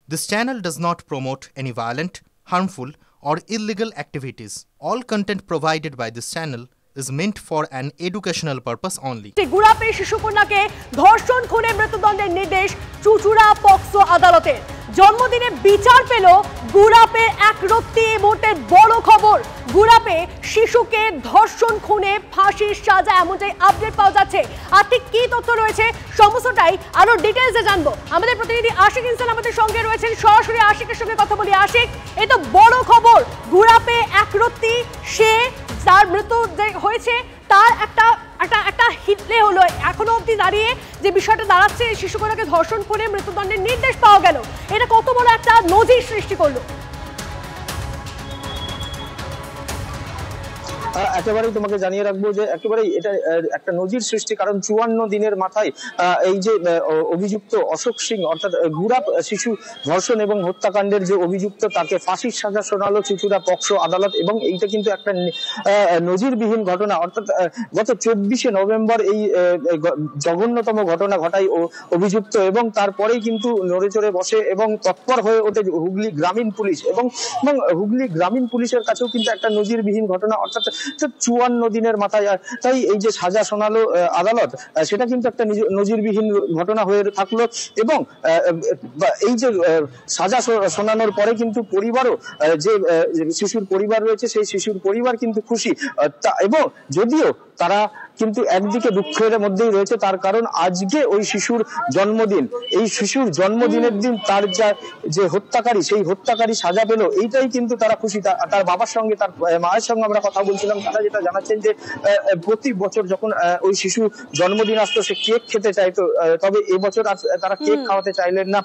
This channel does not promote any violent, harmful, or illegal activities. All content provided by this channel is meant for an educational purpose only. গুড়াপে শিশুকন্যাকে ধর্ষণ খুনে মৃত্যুদণ্ডের নির্দেশ চুঁচুড়া POCSO আদালতের। জন্মদিনে বিচার পেল গুড়াপের এক রত্তি। এই মুহূর্তের বড় খবর, গুড়াপে শিশুকে ধর্ষণ খুনে ফাঁসির সাজা, এমনটাই আপডেট পাওয়া যাচ্ছে। আর ঠিক কি তথ্য রয়েছে সমস্তটাই আরো ডিটেইলসে জানবো। আমাদের প্রতিনিধি আশিক ইনসান আমাদের সঙ্গে রয়েছেন, সরাসরি আশিকের সঙ্গে কথা বলি। আশিক, এই তো বড় খবর, গুড়াপে এক রত্তি, সে তার মৃত্যু হয়েছে, তার একটা হিটলে হলো। এখনো অবধি দাঁড়িয়ে যে বিষয়টা দাঁড়াচ্ছে, শিশুকন্যাকে ধর্ষণ করে মৃত্যুদণ্ডের নির্দেশ পাওয়া গেল, এটা কত বড় একটা নজির সৃষ্টি করলো। একেবারেই তোমাকে জানিয়ে রাখবো যে একেবারেই এটা একটা নজির সৃষ্টি, কারণ 54 দিনের মাথায় এই যে অভিযুক্ত অশোক সিং অর্থাৎ গুড়াপ শিশু ধর্ষণ এবং হত্যাকাণ্ডের যে অভিযুক্ত, তাকে ফাঁসির সাজা শোনালো চুঁচুড়া পক্সো আদালত। এবং এইটা কিন্তু একটা নজিরবিহীন ঘটনা। অর্থাৎ গত 24শে নভেম্বর এই জঘন্যতম ঘটনা ঘটায় অভিযুক্ত, এবং তারপরেই কিন্তু নড়ে চড়ে বসে এবং তৎপর হয়ে ওঠে হুগলি গ্রামীণ পুলিশ। এবং হুগলি গ্রামীণ পুলিশের কাছেও কিন্তু একটা নজিরবিহীন ঘটনা, অর্থাৎ 54 দিনের মাথায় তাই এই যে সাজা শোনালো আদালত, সেটা কিন্তু একটা নজিরবিহীন ঘটনা হয়ে থাকলো। এবং এই যে সাজা শোনানোর পরে কিন্তু পরিবারও, যে শিশুর পরিবার রয়েছে, সেই শিশুর পরিবার কিন্তু খুশি। এবং যদিও তারা কিন্তু একদিকে দুঃখের মধ্যেই রয়েছে, তার কারণ আজকে ওই শিশুর জন্মদিন। এই শিশুর জন্মদিনের দিন তার যে হত্যাকারী, সেই হত্যাকারী সাজা পেল, এইটাই কিন্তু তারা খুশি। তার বাবার সঙ্গে, তার মায়ের সঙ্গে আমরা কথা বলছিলাম, তারা যেটা জানাচ্ছেন যে প্রতি বছর যখন ওই শিশু জন্মদিন আসতো, সে কেক খেতে চাইতো, তবে এবছর তারা কেক খাওয়াতে চাইলেন না।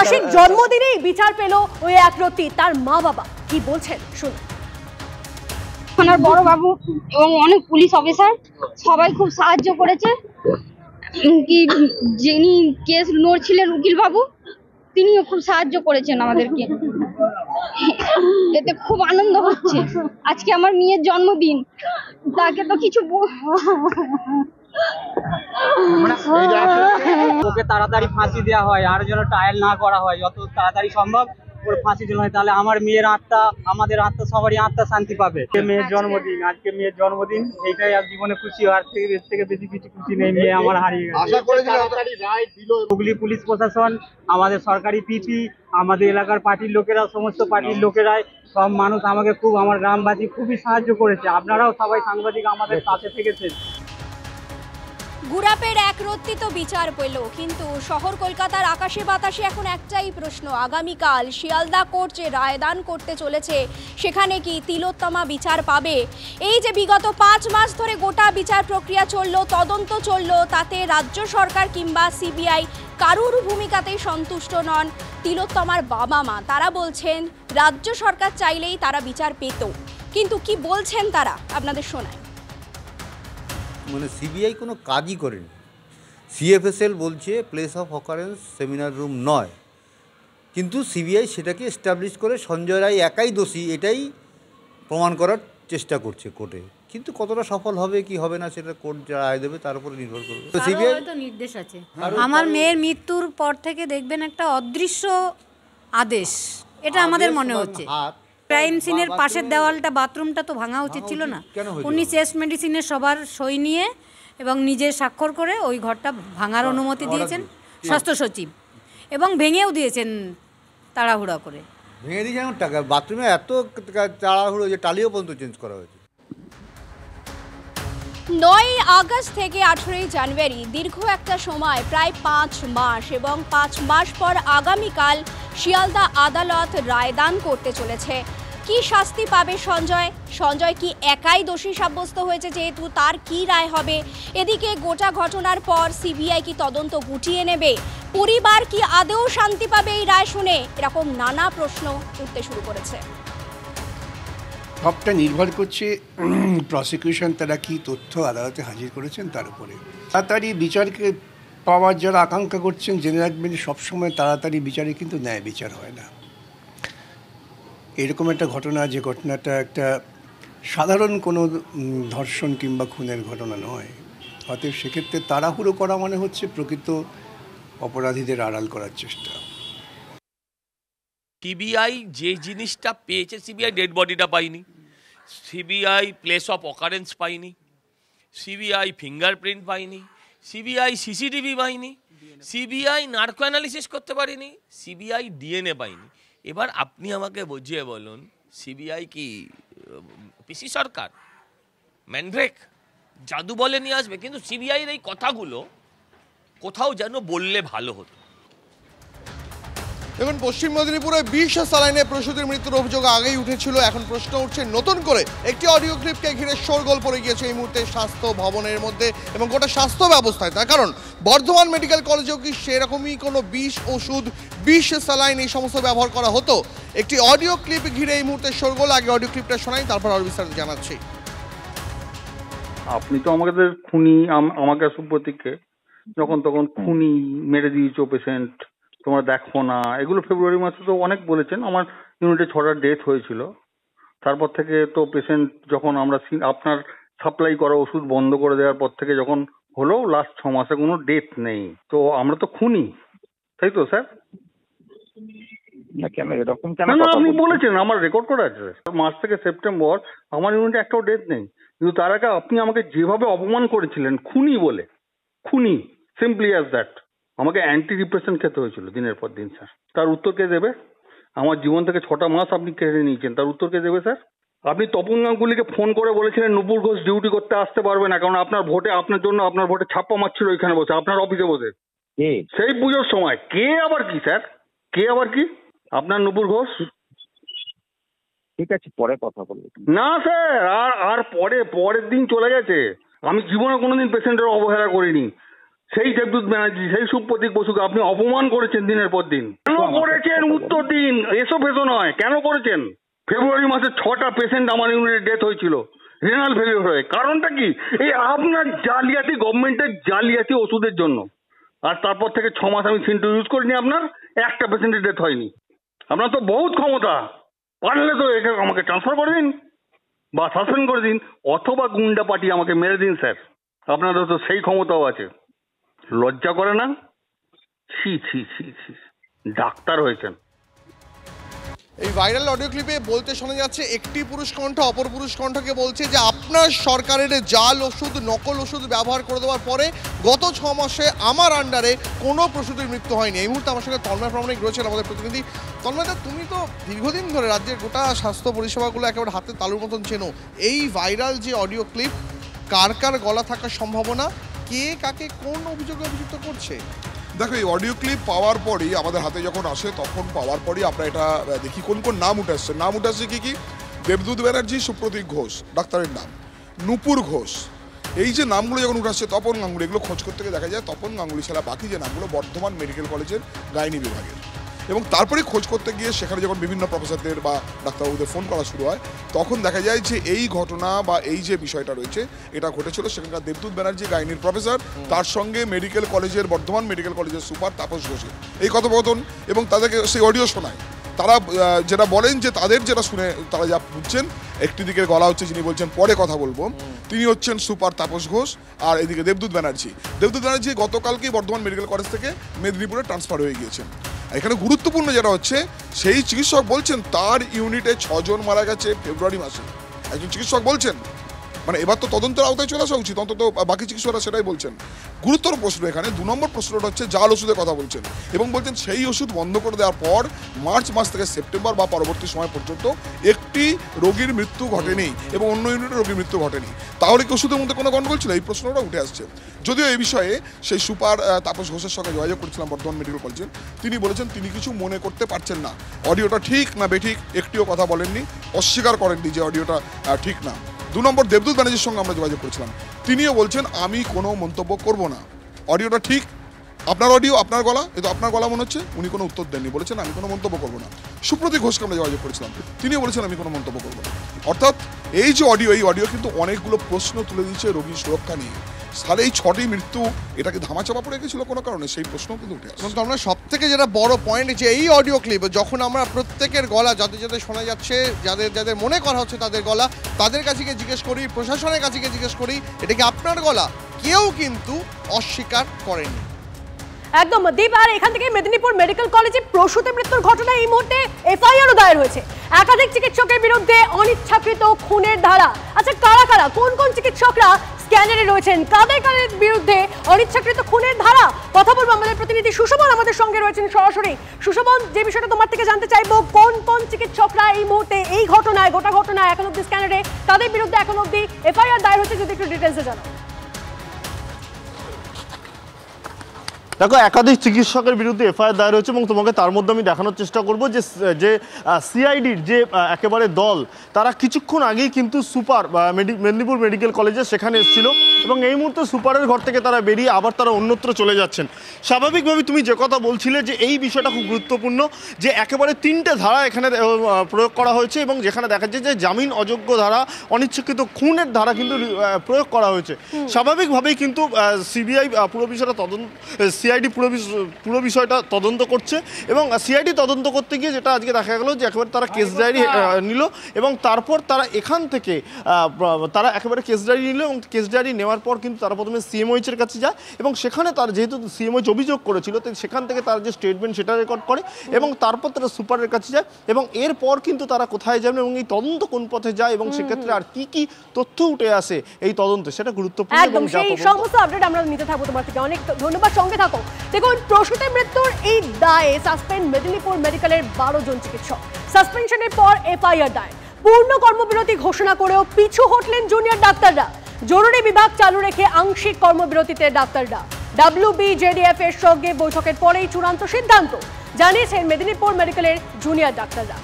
আশিক, জন্মদিনেই বিচার পেল ওই এক রত্তি, তার মা বাবা কি বলছেন শুনুন। থানার বড় বাবু এবং অনেক পুলিশ অফিসার সবাই খুব সাহায্য করেছে। কি যিনি কেস লড়ছিলেন উকিল বাবু, তিনিও খুব সাহায্য করেছেন আমাদেরকে। এতে খুব আনন্দ হচ্ছে। আজকে আমার মেয়ের জন্মদিন, তাকে তো কিছু ওকে তাড়াতাড়ি ফাঁসি দেওয়া হয়, আর যেন ট্রায়াল না করা হয়, যত তাড়াতাড়ি সম্ভব ওর ফাঁসি দিলে হয়, তাহলে আমার মেয়ের আত্মা, আমাদের আত্মা, সবারই আত্মা শান্তি পাবে। মেয়ের জন্মদিন, আজকে মেয়ের জন্মদিন, এইটাই আর জীবনে খুশি। আর থেকে বেশি কিছু খুশি নেই, মেয়ে আমার হারিয়ে গেছে। হুগলি পুলিশ প্রশাসন, আমাদের সরকারি পিপি, আমাদের এলাকার পার্টির লোকেরা, সমস্ত পার্টির লোকেরাই, সব মানুষ আমাকে খুব, আমার গ্রামবাসী খুবই সাহায্য করেছে। আপনারাও সবাই সাংবাদিক আমাদের পাশে থেকেছেন। গুড়াপের এক রত্তি তো বিচার পেল, কিন্তু শহর কলকাতার আকাশে বাতাসে এখন একটাই প্রশ্ন, আগামীকাল শিয়ালদা কোর্ট যে রায়দান করতে চলেছে, সেখানে কি তিলোত্তমা বিচার পাবে? এই যে বিগত 5 মাস ধরে গোটা বিচার প্রক্রিয়া চলল, তদন্ত চলল, তাতে রাজ্য সরকার কিংবা সিবিআই কারুর ভূমিকাতেই সন্তুষ্ট নন। তিলোত্তমার বাবা মা তারা বলছেন রাজ্য সরকার চাইলেই তারা বিচার পেত, কিন্তু কি বলছেন তারা আপনাদের শোনায়। মানে সিবিআই কোনো কাজই করেনি। সিএফএসএল বলছে place of occurrence seminar room নয়, কিন্তু সিবিআই সেটাকে এস্টাবলিশ করে সঞ্জয় রায় একাই দোষী এটাই প্রমাণ করার চেষ্টা করছে কোর্টে। কিন্তু কতটা সফল হবে কি হবে না সেটা কোর্ট যা রায় দেবে তার উপরে নির্ভর করবে। তো সিবিআই তো নির্দেশ আছে। আমার মেয়ের মৃত্যুর পর থেকে দেখবেন একটা অদৃশ্য আদেশ, এটা আমাদের মনে হচ্ছে। ক্রাইম সিনের পাশের দেওয়ালটা, বাথরুমটা তো ভাঙা উচিত ছিল না। উনি চেস্ট মেডিসিনের সবার সই নিয়ে এবং নিজে স্বাক্ষর করে ওই ঘরটা ভাঙার অনুমতি দিয়েছেন স্বাস্থ্য সচিব, এবং ভেঙেও দিয়েছেন তাড়াহুড়া করে। ভেঙে দিয়েছেন টাকা, বাথরুমে এত তাড়াহুড়ো যে টালিও পর্যন্ত চেঞ্জ করা হয়েছে। 9 আগস্ট থেকে 18 জানুয়ারি, দীর্ঘ একটা সময়, প্রায় 5 মাস, এবং 5 মাস পর আগামীকাল শিয়ালদা আদালত রায়দান করতে চলেছে। কি শাস্তি পাবে সঞ্জয়? সঞ্জয় কি একাই দোষী সাব্যস্ত হয়েছে, যেহেতু তার কি রায় হবে? এদিকে গোটা ঘটনার পর সিবিআই কি তদন্ত গুটিয়ে নেবে? পরিবার কি আদৌ শান্তি পাবে এই রায় শুনে? এরকম নানা প্রশ্ন উঠতে শুরু করেছে। সবটা নির্ভর করছে প্রসিকিউশন তারা কি তথ্য আদালতে হাজির করেছেন তার উপরে। তাড়াতাড়ি বিচারকে পাওয়ার যারা আকাঙ্ক্ষা করছেন, জেনে রাখবেন সবসময় তাড়াতাড়ি বিচারে কিন্তু ন্যায় বিচার হয় না। এরকম একটা ঘটনা, যে ঘটনাটা একটা সাধারণ কোনো ধর্ষণ কিংবা খুনের ঘটনা নয়, অতএব সেক্ষেত্রে তাড়াহুড়ো করা মানে হচ্ছে প্রকৃত অপরাধীদের আড়াল করার চেষ্টা। সিবিআই যে জিনিসটা পেয়েছে, সিবিআই ডেড বডিটা পাইনি, সিবিআই প্লেস অফ অকারেন্স পাইনি, সিবিআই ফিঙ্গারপ্রিন্ট পাইনি, সিবিআই সিসিটিভি পাইনি, সিবিআই নার্কো অ্যানালিসিস করতে পারিনি, সিবিআই ডিএনএ পাইনি। এবার আপনি আমাকে বুঝিয়ে বলুন, সিবিআই কি পিসি সরকার, ম্যান্ড্রেক, জাদু বলে নিয়ে আসবে? কিন্তু সিবিআইয়ের এই কথাগুলো কোথাও যেন বললে ভালো হতো। দেখুন, পশ্চিম মেদিনীপুরে 20 স্যালাইনে প্রসূতির মৃত্যুর অভিযোগ আগেই উঠেছিল। এখন প্রশ্ন উঠছে নতুন করে একটি অডিও ক্লিপকে ঘিরে শোরগোল পড়ে গিয়েছে এই মুহূর্তে স্বাস্থ্য ভবনের মধ্যে এবং গোটা স্বাস্থ্য ব্যবস্থায়। তার কারণ বর্ধমান মেডিকেল কলেজেও কি সেরকমই কোনো বিষ ওষুধ, 20 স্যালাইন এই সমস্ত ব্যবহার করা হতো? একটি অডিও ক্লিপ ঘিরে এই মুহূর্তে শোরগোল। আগে অডিও ক্লিপটা শোনাই, তারপর আরো বিস্তারিত জানাচ্ছি। আপনি তো আমাদের খুনি, আমাকে সুপ্রতীককে যখন তখন খুনি, মেরে দিয়েছো পেশেন্ট, তোমরা দেখো না, এগুলো ফেব্রুয়ারি মাসে তো অনেক বলেছেন। আমার ইউনিটে 6টা ডেথ হয়েছিল। তারপর থেকে তো পেশেন্ট যখন আমরা আপনার সাপ্লাই করা ওষুধ বন্ধ করে দেওয়ার পর থেকে যখন হলো, লাস্ট 6 মাসে কোনো ডেথ নেই। তো আমরা তো খুনি, তাই তো স্যার? না কেন এরকম কেন? না, আপনি বলেছেন, আমার রেকর্ড করা আছে। মার্চ থেকে সেপ্টেম্বর আমার ইউনিটে একটাও ডেথ নেই। কিন্তু তার আগে আপনি আমাকে যেভাবে অপমান করেছিলেন খুনি বলে, খুনি, সিম্পলি অ্যাজ দ্যাট, আমাকে অ্যান্টি ডিপ্রেশন খেতে হয়েছিল দিনের পর দিন স্যার। তার উত্তর কে দেবে? আমার জীবন থেকে 6টা মাস আপনি কেড়ে নিয়েছেন, তার উত্তর কে দেবে স্যার? আপনি তপন গাঙ্গুলিকে ফোন করে বলেছিলেন নুপুর ঘোষ ডিউটি করতে আসতে পারবে না, কারণ আপনার ভোটে, আপনার জন্য আপনার ভোটে ছাপ্পা মারছিল এখানে বসে, আপনার অফিসে বসে, সেই পুজোর সময়। কে আবার কি স্যার? কে আবার কি? আপনার নুপুর ঘোষ? ঠিক আছে, পরে কথা বলবো। না স্যার, আর পরের দিন চলে গেছে। আমি জীবনে কোনোদিন পেশেন্টের অবহেলা করিনি। সেই দেবদূত ব্যানার্জি, সেই সুপ্রতীক বসুকে আপনি অপমান করেছেন দিনের পর দিন। কেন করেছেন? উত্তর দিন। এসো ফেসো নয়, কেন করেছেন? ফেব্রুয়ারি মাসে 6টা পেশেন্ট আমার ইউনিটে ডেথ হয়েছিল রেনাল ফেলিওর হয়ে। কারণটা কি? এই আপনার জালিয়াতি, গভর্নমেন্টের জালিয়াতি ওষুধের জন্য। আর তারপর থেকে 6 মাস আমি সিন্টু ইউজ করিনি, আপনার একটা পেশেন্টের ডেথ হয়নি। আপনার তো বহুত ক্ষমতা, পারলে তো একে আমাকে ট্রান্সফার করে দিন বা সাসপেন্ড করে দিন, অথবা গুন্ডা পার্টি আমাকে মেরে দিন স্যার। আপনাদের তো সেই ক্ষমতাও আছে। লজ্জা করে না? ছি ছি ছি ছি, ডাক্তার হয়েছেন। এই ভাইরাল অডিও ক্লিপে বলতে শোনা যাচ্ছে একটি পুরুষ কণ্ঠ অপর পুরুষ কণ্ঠকে বলছে যে আপনার সরকারের জাল ওষুধ, নকল ওষুধ ব্যবহার করে দেওয়ার পরে গত 6 মাসে আমার আন্ডারে কোনো প্রসূতির মৃত্যু হয়নি। এই মুহূর্তে আমার সঙ্গে তন্ময় প্রামাণিক রয়েছেন, আমাদের প্রতিনিধি। তন্ময়দা, তুমি তো দীর্ঘদিন ধরে রাজ্যের গোটা স্বাস্থ্য পরিষেবাগুলো একেবারে হাতে তালুর মতন চেনো। এই ভাইরাল যে অডিও ক্লিপ, কার কার গলা থাকার সম্ভাবনা, কে কাকে কোন অভিযোগে অভিযুক্ত করছে? দেখো, এই অডিও ক্লিপ পাওয়ার পরেই, আমাদের হাতে যখন আসে তখন পাওয়ার পরেই আমরা এটা দেখি কোন কোন নাম উঠে আসছে। নাম উঠে আসছে কি? দেবদূত ব্যানার্জি, সুপ্রতীক ঘোষ ডাক্তারের নাম, নূপুর ঘোষ, এই যে নামগুলো যখন উঠে আসছে, তপন গাঙ্গুলি, এগুলো খোঁজ করতে গিয়ে দেখা যায় তপন গাঙ্গুলি ছাড়া বাকি যে নামগুলো বর্ধমান মেডিকেল কলেজের গাইনি বিভাগের। এবং তারপরে খোঁজ করতে গিয়ে সেখানে যখন বিভিন্ন প্রফেসরদের বা ডাক্তারবাবুদের ফোন করা শুরু হয়, তখন দেখা যায় যে এই ঘটনা বা এই যে বিষয়টা রয়েছে এটা ঘটেছিল সেখানকার দেবদূত ব্যানার্জি গাইনির প্রফেসর, তার সঙ্গে মেডিকেল কলেজের, বর্ধমান মেডিকেল কলেজের সুপার তাপস ঘোষের এই কথোপকথন, এবং তাদেরকে সেই অডিও শোনায়। তারা যেটা বলেন যে তাদের যেটা শুনে তারা যা বুঝছেন, একটি দিকের গলা হচ্ছে যিনি বলছেন পরে কথা বলবো, তিনি হচ্ছেন সুপার তাপস ঘোষ, আর এদিকে দেবদূত ব্যানার্জি। দেবদূত ব্যানার্জি গতকালকেই বর্ধমান মেডিকেল কলেজ থেকে মেদিনীপুরে ট্রান্সফার হয়ে গিয়েছেন। এখানে গুরুত্বপূর্ণ যেটা হচ্ছে, সেই চিকিৎসক বলছেন তার ইউনিটে 6 জন মারা গেছে ফেব্রুয়ারি মাসে। একজন চিকিৎসক বলছেন, মানে এবার তো তদন্তের আওতায় চলে আসা উচিত, অন্তত বাকি চিকিৎসকরা সেটাই বলছেন। গুরুতর প্রশ্ন এখানে 2 নম্বর প্রশ্নটা হচ্ছে জাল ওষুধের কথা বলছেন, এবং বলছেন সেই ওষুধ বন্ধ করে দেওয়ার পর মার্চ মাস থেকে সেপ্টেম্বর বা পরবর্তী সময় পর্যন্ত একটি রোগীর মৃত্যু ঘটেনি এবং অন্য ইউনিটে রোগীর মৃত্যু ঘটেনি। তাহলে কি ওষুধের মধ্যে কোনো গন্ডগোল ছিল? এই প্রশ্নটা উঠে আসছে। যদিও এই বিষয়ে সেই সুপার তাপস ঘোষের সঙ্গে যোগাযোগ করেছিলাম বর্ধমান মেডিকেল কলেজের, তিনি বলেছেন তিনি কিছু মনে করতে পারছেন না। অডিওটা ঠিক না বেঠিক একটিও কথা বলেননি, অস্বীকার করেননি যে অডিওটা ঠিক না। 2 নম্বর দেবদূত ব্যানার্জির সঙ্গে আমরা যোগাযোগ করেছিলাম, তিনিও বলছেন আমি কোনো মন্তব্য করব না। অডিওটা ঠিক, আপনার অডিও, আপনার গলা, এ তো আপনার গলা মনে হচ্ছে। উনি কোনো উত্তর দেননি, বলেছেন আমি কোনো মন্তব্য করব না। সুপ্রতীক ঘোষকে আমরা যোগাযোগ করেছিলাম, তিনিও বলেছেন আমি কোনো মন্তব্য করব না। অর্থাৎ এই যে অডিও, এই অডিও কিন্তু অনেকগুলো প্রশ্ন তুলে দিচ্ছে রোগীর সুরক্ষা নিয়ে। তাহলে এই 6টি মৃত্যু এটাকে ধামাচাপা পড়ে গেছিল কোনো কারণে, সেই প্রশ্নও কিন্তু উঠে আসে। আমরা সব থেকে যেটা বড় পয়েন্ট, যে এই অডিও ক্লিপ যখন আমরা প্রত্যেকের গলা, যাদের যাদের শোনা যাচ্ছে, যাদের যাদের মনে করা হচ্ছে তাদের গলা, তাদের কাছে গিয়ে জিজ্ঞেস করি, প্রশাসনের কাছে গিয়ে জিজ্ঞেস করি এটা কি আপনার গলা, কেউ কিন্তু অস্বীকার করেনি। একদম দীপ। আর এখান থেকে মেদিনীপুর মেডিকেল কলেজে প্রসূতি মৃত্যুর ঘটনায় এই মুহূর্তে এফআইআরও দায়ের হয়েছে একাধিক চিকিৎসকের বিরুদ্ধে অনিচ্ছাকৃত খুনের ধারা। আচ্ছা, কারা কারা, কোন কোন চিকিৎসকরা স্ক্যানারে রয়েছেন, কাদের কাদের বিরুদ্ধে অনিচ্ছাকৃত খুনের ধারা, কথা বলবো আমাদের প্রতিনিধি সুশোভন আমাদের সঙ্গে রয়েছেন সরাসরি। সুশোভন, যে বিষয়টা তোমার থেকে জানতে চাইবো, কোন কোন চিকিৎসকরা এই মুহূর্তে এই ঘটনায়, গোটা ঘটনায় এখন অব্দি স্ক্যানারে, তাদের বিরুদ্ধে এখন অব্দি এফআইআর দায়ের হয়েছে, যদি একটু ডিটেলসে জানো। দেখো, একাধিক চিকিৎসকের বিরুদ্ধে এফআইআর দায়ের হয়েছে এবং তোমাকে তার মধ্যে আমি দেখানোর চেষ্টা করব যে সিআইডির যে একেবারে দল, তারা কিছুক্ষণ আগেই কিন্তু সুপার মেদিনীপুর মেডিকেল কলেজে সেখানে এসেছিল এবং এই মুহূর্তে সুপারের ঘর থেকে তারা বেরিয়ে আবার তারা অন্যত্র চলে যাচ্ছেন। স্বাভাবিকভাবে তুমি যে কথা বলছিলে যে এই বিষয়টা খুব গুরুত্বপূর্ণ, যে একেবারে 3টে ধারা এখানে প্রয়োগ করা হয়েছে এবং যেখানে দেখা যাচ্ছে যে জামিন অযোগ্য ধারা, অনিচ্ছাকৃত খুনের ধারা কিন্তু প্রয়োগ করা হয়েছে। স্বাভাবিকভাবেই কিন্তু সিবিআই পুরো বিষয়টা সিআইডি পুরো বিষয়টা তদন্ত করছে এবং সিআইডি তদন্ত করতে গিয়ে যেটা আজকে দেখা গেল যে একেবারে তারা কেস ডায়েরি নিল এবং তারপর তারা এখান থেকে তারা একেবারে কেস ডায়েরি নিল এবং কেস ডায়েরি নেওয়ার পর কিন্তু তারা প্রথমে সিএমওইচের কাছে যায় এবং সেখানে তার যেহেতু সিএমওইচ অভিযোগ করেছিল সেখান থেকে তার যে স্টেটমেন্ট সেটা রেকর্ড করে এবং তারপর তারা সুপারের কাছে যায় এবং এরপর কিন্তু তারা কোথায় যাবেন এবং এই তদন্ত কোন পথে যায় এবং সেক্ষেত্রে আর কি কি তথ্য উঠে আসে এই তদন্তে, সেটা গুরুত্বপূর্ণ। একদম সেই সমস্ত আপডেট আমরা নিতে থাকবো তোমার থেকে, অনেক ধন্যবাদ, সঙ্গে থাকো। দেখুন, প্রসূতি মৃত্যুর এই দায়ে সাসপেন্ড মেদিনীপুর মেডিকেলের 12 জন চিকিৎসক। সাসপেনশনের পর এফআইআর দায়ের, পূর্ণ কর্মবিরতি ঘোষণা করেও পিছু হটলেন জুনিয়র ডাক্তাররা। জরুরি বিভাগ চালু রেখে আংশিক কর্মবিরতিতে ডাক্তাররা। WBJDF এর সঙ্গে বৈঠকের পরেই চূড়ান্ত সিদ্ধান্ত, জানিয়েছেন মেদিনীপুর মেডিকেলের জুনিয়র ডাক্তাররা।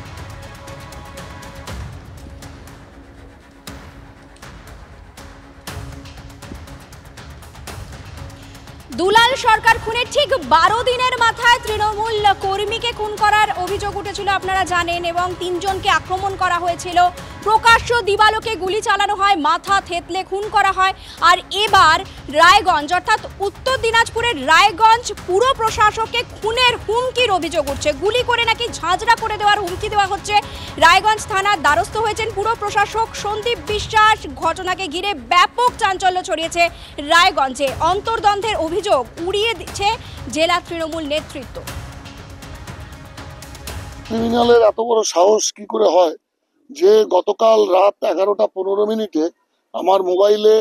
দুলাল সরকার খুনের ঠিক 12 দিনের মাথায় তৃণমূল কর্মীকে খুন করার অভিযোগ উঠেছিল আপনারা জানেন এবং 3 জনকে আক্রমণ করা হয়েছিল, প্রকাশ্য দিবালোকে গুলি চালানো হয়, মাথা থেতলে খুন করা হয়। আর এবার রায়গঞ্জ অর্থাৎ উত্তর দিনাজপুরের রায়গঞ্জ পুর প্রশাসককে খুনের হুমকির অভিযোগ উঠছে, গুলি করে নাকি ঝাঁঝরা করে দেওয়ার হুমকি দেওয়া হচ্ছে। রায়গঞ্জ থানার দ্বারস্থ হয়েছেন পুর প্রশাসক সন্দীপ বিশ্বাস। ঘটনাকে ঘিরে ব্যাপক চাঞ্চল্য ছড়িয়েছে রায়গঞ্জে। অন্তর্দ্বন্দ্বের অভিযোগ উড়িয়ে দিচ্ছে জেলা তৃণমূল নেতৃত্ব। ক্রিমিনালের এত বড় সাহস কি করে হয় যে গতকাল রাত 11টা 15 মিনিটে আমার মোবাইলে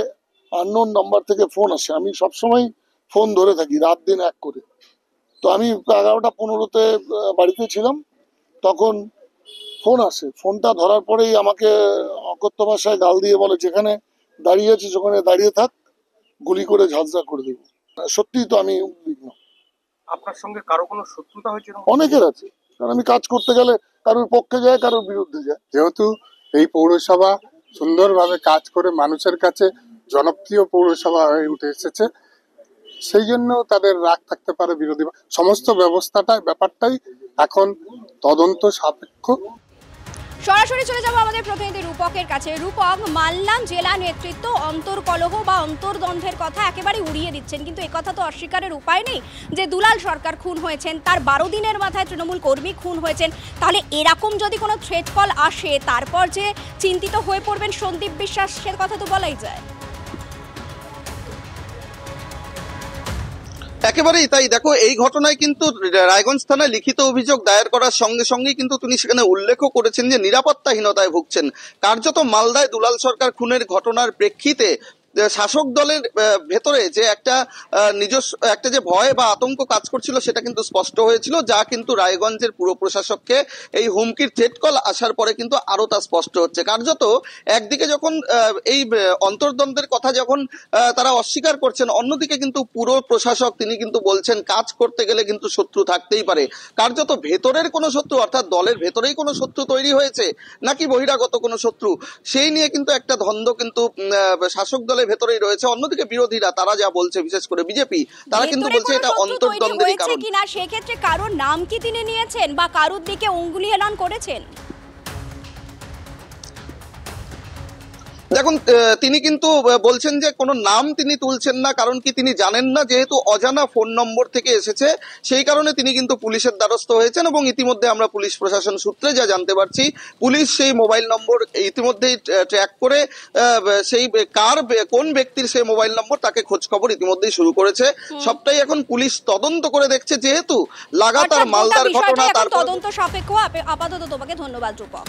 আননোন নাম্বার থেকে ফোন আসে। আমি সবসময় ফোন ধরে থাকি রাত দিন এক করে। তো আমি 11টা 15তে বাড়িতে ছিলাম, তখন ফোন আসে। ফোনটা ধরার পরেই আমাকে অকথ্য ভাষায় গাল দিয়ে বলে, যেখানে দাঁড়িয়ে আছিস ওখানে দাঁড়িয়ে থাক, গুলি করে ঝাঁঝরা করে দেবো। সত্যিই তো আমি উদ্বিগ্ন। আপনার সঙ্গে কারো কোনো শত্রুতা হয়েছে? অনেকের আছে, কারণ আমি কাজ করতে গেলে কারোর পক্ষে যায়, কারোর বিরুদ্ধে যায়। যেহেতু এই পৌরসভা সুন্দরভাবে কাজ করে মানুষের কাছে জনপ্রিয় পৌরসভা হয়ে উঠে এসেছে, সেই জন্য তাদের রাগ থাকতে পারে বিরোধী। সমস্ত ব্যাপারটাই এখন তদন্ত সাপেক্ষ। সরাসরি চলে যাব আমাদের প্রতিনিধি রূপকের কাছে। রূপক, মালদা জেলা নেতৃত্ব অন্তর্কলহ বা অন্তর্দ্বন্দ্বের কথা একেবারে উড়িয়ে দিচ্ছেন, কিন্তু একথা তো অস্বীকারের উপায় নেই যে দুলাল সরকার খুন হয়েছেন, তার 12 দিনের মাথায় তৃণমূল কর্মী খুন হয়েছেন। তাহলে এরকম যদি কোনো থ্রেট কল আসে, তারপর যে চিন্তিত হয়ে পড়বেন সন্দীপ বিশ্বাস, সে কথা তো বলাই যায়। একেবারেই তাই। দেখো, এই ঘটনায় কিন্তু রায়গঞ্জ থানায় লিখিত অভিযোগ দায়ের করার সঙ্গে সঙ্গেই কিন্তু তিনি সেখানে উল্লেখও করেছেন যে নিরাপত্তাহীনতায় ভুগছেন। কার্যত মালদায় দুলাল সরকার খুনের ঘটনার প্রেক্ষিতে শাসক দলের ভেতরে যে একটা নিজস্ব একটা যে ভয় বা আতঙ্ক কাজ করছিল সেটা কিন্তু স্পষ্ট হয়েছিল, যা কিন্তু রায়গঞ্জের পুর প্রশাসককে এই হুমকির থ্রেট কল আসার পরে কিন্তু আরো তা স্পষ্ট হচ্ছে। কার্যত একদিকে যখন এই অন্তর্দ্বন্দ্বের কথা যখন তারা অস্বীকার করছেন, অন্যদিকে কিন্তু পুর প্রশাসক তিনি কিন্তু বলছেন কাজ করতে গেলে কিন্তু শত্রু থাকতেই পারে। কার্যত ভেতরের কোনো শত্রু অর্থাৎ দলের ভেতরেই কোনো শত্রু তৈরি হয়েছে নাকি বহিরাগত কোনো শত্রু, সেই নিয়ে কিন্তু একটা দ্বন্দ্ব কিন্তু শাসক দলের ভেতরেই রয়েছে। অন্যদিকে বিরোধীরা তারা যা বলছে, বিশেষ করে বিজেপি, তারা কিন্তু বলছে এটা অন্তর্দ্বন্দ্বেরই কারণ কিনা। সেক্ষেত্রে কারোর নাম কি তিনি নিয়েছেন বা কারোর দিকে অঙ্গুলি হেলন করেছেন? দেখুন তিনি কিন্তু বলছেন যে কোনো নাম তিনি তুলছেন না, কারণ কি তিনি জানেন না, যেহেতু অজানা ফোন নম্বর থেকে এসেছে সেই কারণে তিনি কিন্তু পুলিশের দ্বারস্থ হয়েছেন। এবং ইতিমধ্যে আমরা পুলিশ প্রশাসন সূত্রে যা জানতে পারছি, পুলিশ সেই মোবাইল নম্বর ইতিমধ্যেই ট্র্যাক করে সেই কোন ব্যক্তির সেই মোবাইল নম্বর তাকে খোঁজ খবর ইতিমধ্যেই শুরু করেছে। সবটাই এখন পুলিশ তদন্ত করে দেখছে, যেহেতু লাগাতার মালদার ঘটনা, তার তদন্ত সাপেক্ষ। আপাতত তোমাকে ধন্যবাদ রূপক।